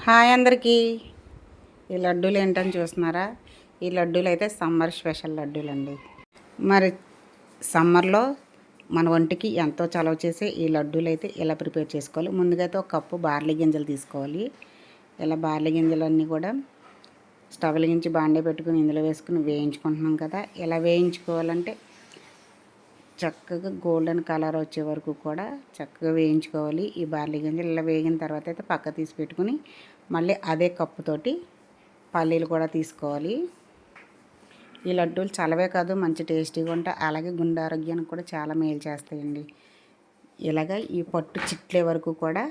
Hi అందరికీ. ఈ లడ్డూలు ఏంటని చూస్తున్నారా? ఈ లడ్డూలు అయితే సమ్మర్ స్పెషల్ లడ్డూలు అండి. మరి సమ్మర్లో మన ఒంటికి ఎంతో చలవ చేసే ఈ లడ్డూలు అయితే ఇలా ప్రిపేర్ చేసుకోవాలి. ముందుగా అయితే ఒక కప్పు బార్లీ గింజలు తీసుకోవాలి. ఇలా బార్లీ గింజలన్నీ కూడా స్టవ్ వెలిగించి బాండే పెట్టుకుని ఇందులో వేసుకుని వేయించుకుంటున్నాం కదా. ఇలా వేయించుకోవాలంటే చక్కగా గోల్డెన్ కలర్ వచ్చే వరకు కూడా చక్కగా వేయించుకోవాలి. ఈ బార్లీ గింజలు ఇలా వేగిన తర్వాత అయితే పక్క తీసి పెట్టుకుని మళ్ళీ అదే కప్పుతోటి పల్లీలు కూడా తీసుకోవాలి. ఈ లడ్డూలు చలవే కాదు, మంచి టేస్టీగా ఉంటాయి. అలాగే గుండె ఆరోగ్యానికి కూడా చాలా మేలు చేస్తాయండి. ఇలాగ ఈ పట్టు చిట్లే వరకు కూడా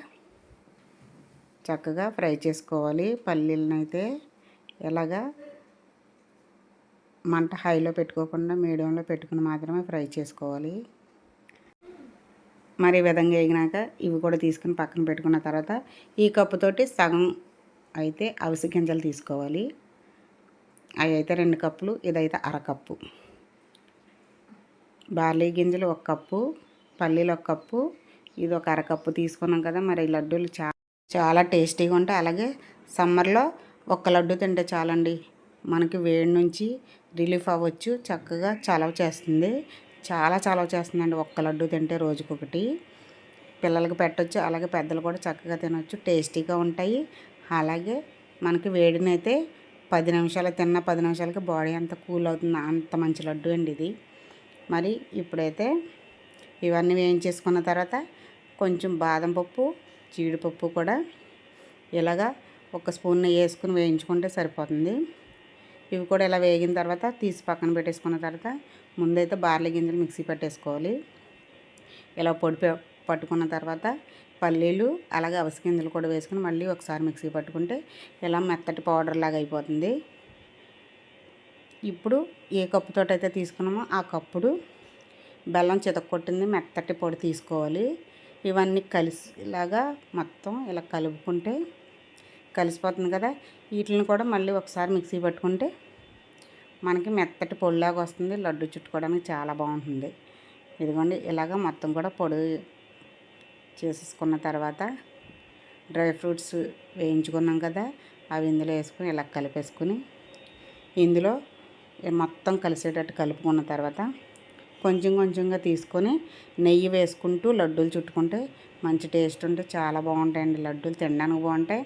చక్కగా ఫ్రై చేసుకోవాలి. పల్లీలను అయితే ఇలాగా మంట హైలో పెట్టుకోకుండా మీడియంలో పెట్టుకుని మాత్రమే ఫ్రై చేసుకోవాలి. మరి ఈ విధంగా వేగినాక ఇవి కూడా తీసుకుని పక్కన పెట్టుకున్న తర్వాత ఈ కప్పుతోటి సగం అయితే అవిసె గింజలు తీసుకోవాలి. అవి అయితే 2 కప్పులు, ఇదైతే అరకప్పు. బార్లీ గింజలు 1 కప్పు, పల్లీలు 1 కప్పు, ఇది ఒక అరకప్పు తీసుకున్నాం కదా. మరి ఈ లడ్డూలు చాలా టేస్టీగా ఉంటాయి. అలాగే సమ్మర్లో ఒక్క లడ్డు తింటే చాలండి, మనకి వేడి నుంచి రిలీఫ్ అవ్వచ్చు. చక్కగా చలవ చేస్తుంది, చాలా చలవ చేస్తుందండి. ఒక్క లడ్డు తింటే రోజుకొకటి పిల్లలకి పెట్టవచ్చు. అలాగే పెద్దలు కూడా చక్కగా తినవచ్చు, టేస్టీగా ఉంటాయి. అలాగే మనకి వేడినైతే 10 నిమిషాలు తిన్న 10 నిమిషాలకి బాడీ అంతా కూల్ అవుతుంది. అంత మంచి లడ్డు అండి ఇది. మరి ఇప్పుడైతే ఇవన్నీ వేయించేసుకున్న తర్వాత కొంచెం బాదం పప్పు, జీడిపప్పు కూడా ఇలాగా 1 స్పూన్ వేసుకుని వేయించుకుంటే సరిపోతుంది. ఇవి కూడా ఇలా వేగిన తర్వాత తీసి పక్కన పెట్టేసుకున్న తర్వాత ముందైతే బార్లీ గింజలు మిక్సీ పట్టేసుకోవాలి. ఇలా పొడి పట్టుకున్న తర్వాత పల్లీలు అలాగే అవిసె గింజలు కూడా వేసుకుని మళ్ళీ ఒకసారి మిక్సీ పట్టుకుంటే ఇలా మెత్తటి పౌడర్ లాగా అయిపోతుంది. ఇప్పుడు ఏ కప్పుతో అయితే తీసుకున్నామో ఆ కప్పుడు బెల్లం చితక్కొట్టింది మెత్తటి పొడి తీసుకోవాలి. ఇవన్నీ కలిసి ఇలాగా మొత్తం ఇలా కలుపుకుంటే కలిసిపోతుంది కదా. వీటిని కూడా మళ్ళీ ఒకసారి మిక్సీ పట్టుకుంటే మనకి మెత్తటి పొడిలాగా వస్తుంది. లడ్డు చుట్టుకోవడానికి చాలా బాగుంటుంది. ఇదిగోండి, ఇలాగ మొత్తం కూడా పొడి చేసేసుకున్న తర్వాత డ్రై ఫ్రూట్స్ వేయించుకున్నాం కదా, అవి ఇందులో వేసుకుని ఇలా కలిపేసుకుని ఇందులో మొత్తం కలిసేటట్టు కలుపుకున్న తర్వాత కొంచెం కొంచెంగా తీసుకొని నెయ్యి వేసుకుంటూ లడ్డూలు చుట్టుకుంటే మంచి టేస్ట్ ఉంటే చాలా బాగుంటాయండి. లడ్డూలు తినడానికి బాగుంటాయి.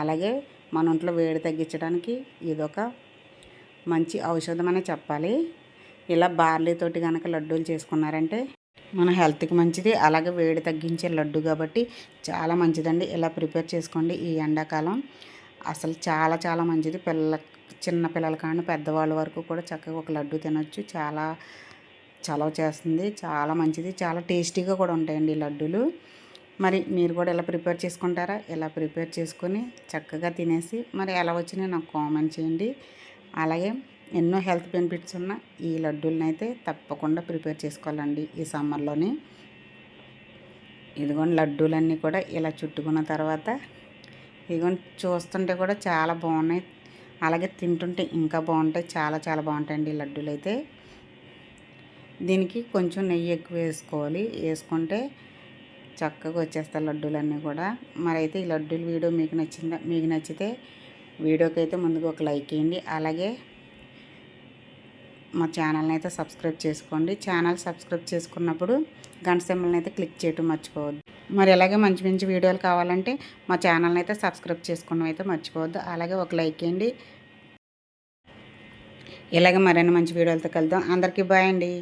అలాగే మన ఒంట్లో వేడి తగ్గించడానికి ఇదొక మంచి ఔషధం అనే చెప్పాలి. ఇలా బార్లీతోటి కనుక లడ్డూలు చేసుకున్నారంటే మన హెల్త్కి మంచిది. అలాగే వేడి తగ్గించే లడ్డు కాబట్టి చాలా మంచిదండి. ఇలా ప్రిపేర్ చేసుకోండి. ఈ ఎండాకాలం అసలు చాలా చాలా మంచిది. చిన్న పిల్లల కానీ పెద్దవాళ్ళ వరకు కూడా చక్కగా ఒక లడ్డు తినొచ్చు. చాలా చలవ చేస్తుంది, చాలా మంచిది, చాలా టేస్టీగా కూడా ఉంటాయండి ఈ లడ్డూలు. మరి మీరు కూడా ఇలా ప్రిపేర్ చేసుకుంటారా? ఇలా ప్రిపేర్ చేసుకొని చక్కగా తినేసి మరి ఎలా వచ్చినాయో నాకు కామెంట్ చేయండి. అలాగే ఎన్నో హెల్త్ బెనిఫిట్స్ ఉన్న ఈ లడ్డూలను అయితే తప్పకుండా ప్రిపేర్ చేసుకోవాలండి ఈ సమ్మర్లోని. ఇదిగోండి లడ్డూలన్నీ కూడా ఇలా చుట్టుకున్న తర్వాత ఇదిగోండి చూస్తుంటే కూడా చాలా బాగున్నాయి. అలాగే తింటుంటే ఇంకా బాగుంటాయి. చాలా చాలా బాగుంటాయండి ఈ లడ్డూలు అయితే. దీనికి కొంచెం నెయ్యి ఎక్కువ వేసుకోవాలి. వేసుకుంటే చక్కగా వచ్చేస్తాయి లడ్డూలన్నీ కూడా. మరి అయితే ఈ లడ్డూల వీడియో మీకు నచ్చిందా? మీకు నచ్చితే వీడియోకి అయితే ముందుగా ఒక లైక్ వేయండి. అలాగే మా ఛానల్ని అయితే సబ్స్క్రైబ్ చేసుకోండి. ఛానల్ సబ్స్క్రైబ్ చేసుకున్నప్పుడు గంట సింబల్ని అయితే క్లిక్ చేయడం మర్చిపోవద్దు. మరి అలాగే మంచి మంచి వీడియోలు కావాలంటే మా ఛానల్ని అయితే సబ్స్క్రైబ్ చేసుకోవడం అయితే మర్చిపోవద్దు. అలాగే ఒక లైక్ వేయండి. ఇలాగే మరిన్ని మంచి వీడియోలతో కలుద్దాం. అందరికీ బాయ్ అండి.